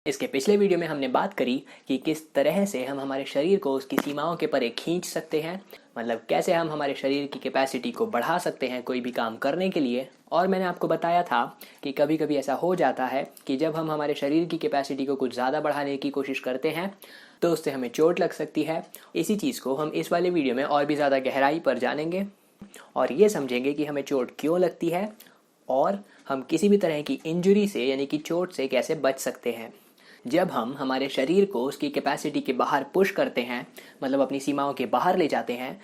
इसके पिछले वीडियो में हमने बात करी कि किस तरह से हम हमारे शरीर को उसकी सीमाओं के परे खींच सकते हैं, मतलब कैसे हम हमारे शरीर की कैपेसिटी को बढ़ा सकते हैं कोई भी काम करने के लिए। और मैंने आपको बताया था कि कभी कभी ऐसा हो जाता है कि जब हम हमारे शरीर की कैपेसिटी को कुछ ज़्यादा बढ़ाने की कोशिश करते हैं तो उससे हमें चोट लग सकती है। इसी चीज़ को हम इस वाले वीडियो में और भी ज़्यादा गहराई पर जानेंगे और ये समझेंगे कि हमें चोट क्यों लगती है और हम किसी भी तरह की इंजरी से यानी कि चोट से कैसे बच सकते हैं। जब हम हमारे शरीर को उसकी कैपेसिटी के बाहर पुश करते हैं, मतलब अपनी सीमाओं के बाहर ले जाते हैं,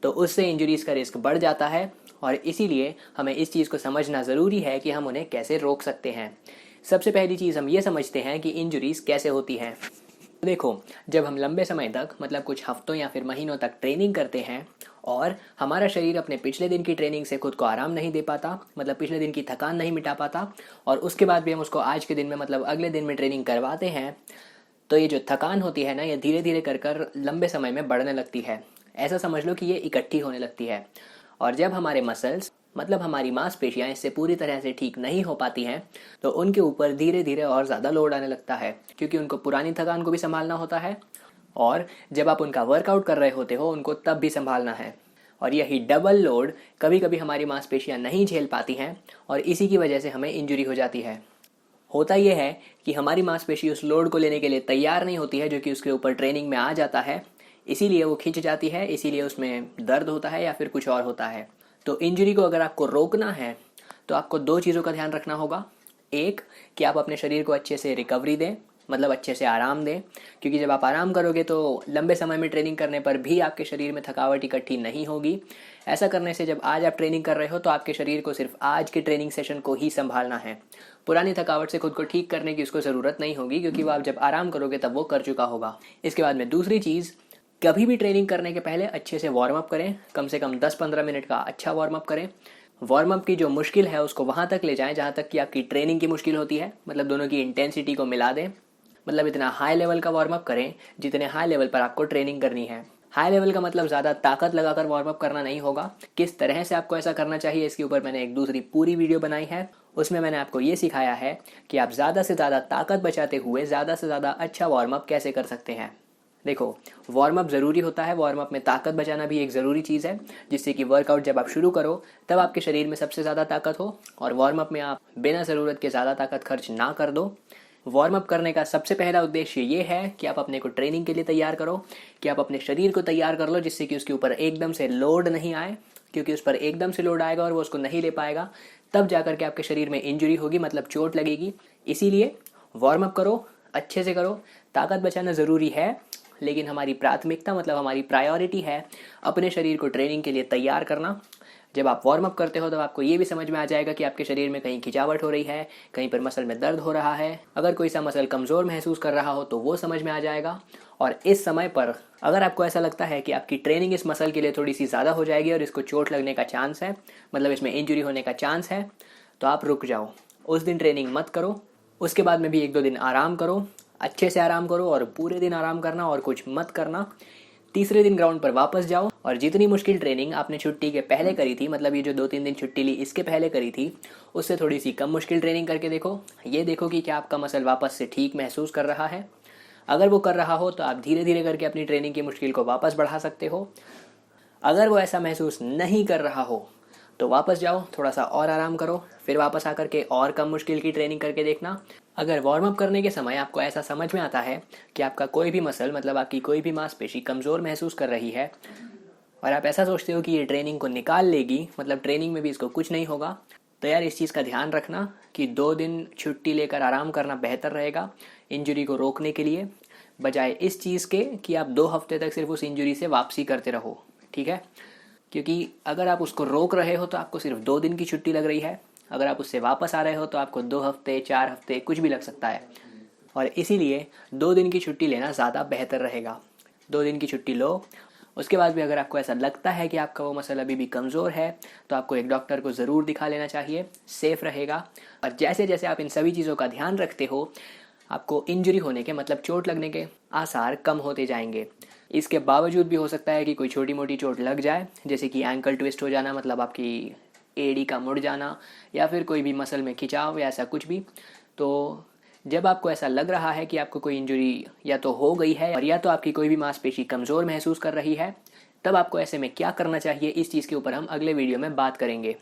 तो उससे इंजरीज का रिस्क बढ़ जाता है और इसीलिए हमें इस चीज़ को समझना ज़रूरी है कि हम उन्हें कैसे रोक सकते हैं। सबसे पहली चीज़ हम ये समझते हैं कि इंजरीज कैसे होती हैं। देखो, जब हम लंबे समय तक मतलब कुछ हफ्तों या फिर महीनों तक ट्रेनिंग करते हैं और हमारा शरीर अपने पिछले दिन की ट्रेनिंग से खुद को आराम नहीं दे पाता, मतलब पिछले दिन की थकान नहीं मिटा पाता, और उसके बाद भी हम उसको आज के दिन में मतलब अगले दिन में ट्रेनिंग करवाते हैं, तो ये जो थकान होती है ना, ये धीरे धीरे कर कर लंबे समय में बढ़ने लगती है। ऐसा समझ लो कि ये इकट्ठी होने लगती है। और जब हमारे मसल्स मतलब हमारी मांसपेशियां इससे पूरी तरह से ठीक नहीं हो पाती हैं तो उनके ऊपर धीरे धीरे और ज़्यादा लोड आने लगता है, क्योंकि उनको पुरानी थकान को भी संभालना होता है और जब आप उनका वर्कआउट कर रहे होते हो उनको तब भी संभालना है। और यही डबल लोड कभी कभी हमारी मांसपेशियां नहीं झेल पाती हैं और इसी की वजह से हमें इंजरी हो जाती है। होता यह है कि हमारी मांसपेशी उस लोड को लेने के लिए तैयार नहीं होती है जो कि उसके ऊपर ट्रेनिंग में आ जाता है, इसीलिए वो खिंच जाती है, इसीलिए उसमें दर्द होता है या फिर कुछ और होता है। तो इंजरी को अगर आपको रोकना है तो आपको दो चीज़ों का ध्यान रखना होगा। एक, कि आप अपने शरीर को अच्छे से रिकवरी दें, मतलब अच्छे से आराम दें, क्योंकि जब आप आराम करोगे तो लंबे समय में ट्रेनिंग करने पर भी आपके शरीर में थकावट इकट्ठी नहीं होगी। ऐसा करने से जब आज आप ट्रेनिंग कर रहे हो तो आपके शरीर को सिर्फ आज के ट्रेनिंग सेशन को ही संभालना है। पुरानी थकावट से खुद को ठीक करने की उसको ज़रूरत नहीं होगी, क्योंकि वो आप जब आराम करोगे तब वो कर चुका होगा। इसके बाद में दूसरी चीज़, कभी भी ट्रेनिंग करने के पहले अच्छे से वार्म अप करें, कम से कम 10-15 मिनट का अच्छा वार्म अप करें। वार्म अप की जो मुश्किल है उसको वहाँ तक ले जाएं जहाँ तक कि आपकी ट्रेनिंग की मुश्किल होती है, मतलब दोनों की इंटेंसिटी को मिला दें। मतलब इतना हाई लेवल का वार्म अप करें जितने हाई लेवल पर आपको ट्रेनिंग करनी है। हाई लेवल का मतलब ज़्यादा ताकत लगाकर वार्म अप करना नहीं होगा। किस तरह से आपको ऐसा करना चाहिए इसके ऊपर मैंने एक दूसरी पूरी वीडियो बनाई है, उसमें मैंने आपको ये सिखाया है कि आप ज़्यादा से ज़्यादा ताकत बचाते हुए ज़्यादा से ज़्यादा अच्छा वार्म अप कैसे कर सकते हैं। देखो, वार्म अप ज़रूरी होता है, वार्म अप में ताकत बचाना भी एक ज़रूरी चीज़ है, जिससे कि वर्कआउट जब आप शुरू करो तब आपके शरीर में सबसे ज़्यादा ताकत हो और वार्म अप में आप बिना ज़रूरत के ज़्यादा ताकत खर्च ना कर दो। वार्म अप करने का सबसे पहला उद्देश्य ये है कि आप अपने को ट्रेनिंग के लिए तैयार करो, कि आप अपने शरीर को तैयार कर लो जिससे कि उसके ऊपर एकदम से लोड नहीं आए, क्योंकि उस पर एकदम से लोड आएगा और वो उसको नहीं ले पाएगा, तब जाकर के आपके शरीर में इंजरी होगी, मतलब चोट लगेगी। इसीलिए वार्म अप करो, अच्छे से करो। ताकत बचाना ज़रूरी है, लेकिन हमारी प्राथमिकता मतलब हमारी प्रायोरिटी है अपने शरीर को ट्रेनिंग के लिए तैयार करना। जब आप वार्म अप करते हो तब आपको ये भी समझ में आ जाएगा कि आपके शरीर में कहीं खिंचावट हो रही है, कहीं पर मसल में दर्द हो रहा है, अगर कोई सा मसल कमज़ोर महसूस कर रहा हो तो वो समझ में आ जाएगा। और इस समय पर अगर आपको ऐसा लगता है कि आपकी ट्रेनिंग इस मसल के लिए थोड़ी सी ज़्यादा हो जाएगी और इसको चोट लगने का चांस है, मतलब इसमें इंजरी होने का चांस है, तो आप रुक जाओ, उस दिन ट्रेनिंग मत करो। उसके बाद में भी 1-2 दिन आराम करो, अच्छे से आराम करो और पूरे दिन आराम करना और कुछ मत करना। तीसरे दिन ग्राउंड पर वापस जाओ और जितनी मुश्किल ट्रेनिंग आपने छुट्टी के पहले करी थी, मतलब ये जो 2-3 दिन छुट्टी ली इसके पहले करी थी, उससे थोड़ी सी कम मुश्किल ट्रेनिंग करके देखो। ये देखो कि क्या आपका मसल वापस से ठीक महसूस कर रहा है। अगर वो कर रहा हो तो आप धीरे धीरे करके अपनी ट्रेनिंग की मुश्किल को वापस बढ़ा सकते हो। अगर वो ऐसा महसूस नहीं कर रहा हो तो वापस जाओ, थोड़ा सा और आराम करो, फिर वापस आकर के और कम मुश्किल की ट्रेनिंग करके देखना। अगर वार्म अप करने के समय आपको ऐसा समझ में आता है कि आपका कोई भी मसल मतलब आपकी कोई भी मांसपेशी कमज़ोर महसूस कर रही है और आप ऐसा सोचते हो कि ये ट्रेनिंग को निकाल लेगी, मतलब ट्रेनिंग में भी इसको कुछ नहीं होगा, तो यार इस चीज़ का ध्यान रखना कि 2 दिन छुट्टी लेकर आराम करना बेहतर रहेगा इंजरी को रोकने के लिए, बजाय इस चीज़ के कि आप 2 हफ्ते तक सिर्फ उस इंजरी से वापसी करते रहो। ठीक है, क्योंकि अगर आप उसको रोक रहे हो तो आपको सिर्फ 2 दिन की छुट्टी लग रही है, अगर आप उससे वापस आ रहे हो तो आपको 2 हफ्ते 4 हफ्ते कुछ भी लग सकता है। और इसीलिए 2 दिन की छुट्टी लेना ज़्यादा बेहतर रहेगा। 2 दिन की छुट्टी लो, उसके बाद भी अगर आपको ऐसा लगता है कि आपका वो मसल अभी भी कमज़ोर है तो आपको एक डॉक्टर को ज़रूर दिखा लेना चाहिए, सेफ़ रहेगा। और जैसे जैसे आप इन सभी चीज़ों का ध्यान रखते हो आपको इंजरी होने के मतलब चोट लगने के आसार कम होते जाएंगे। इसके बावजूद भी हो सकता है कि कोई छोटी मोटी चोट लग जाए, जैसे कि एंकल ट्विस्ट हो जाना, मतलब आपकी एड़ी का मुड़ जाना, या फिर कोई भी मसल में खिंचाव या ऐसा कुछ भी। तो जब आपको ऐसा लग रहा है कि आपको कोई इंजरी या तो हो गई है और या तो आपकी कोई भी मांसपेशी कमज़ोर महसूस कर रही है, तब आपको ऐसे में क्या करना चाहिए, इस चीज़ के ऊपर हम अगले वीडियो में बात करेंगे।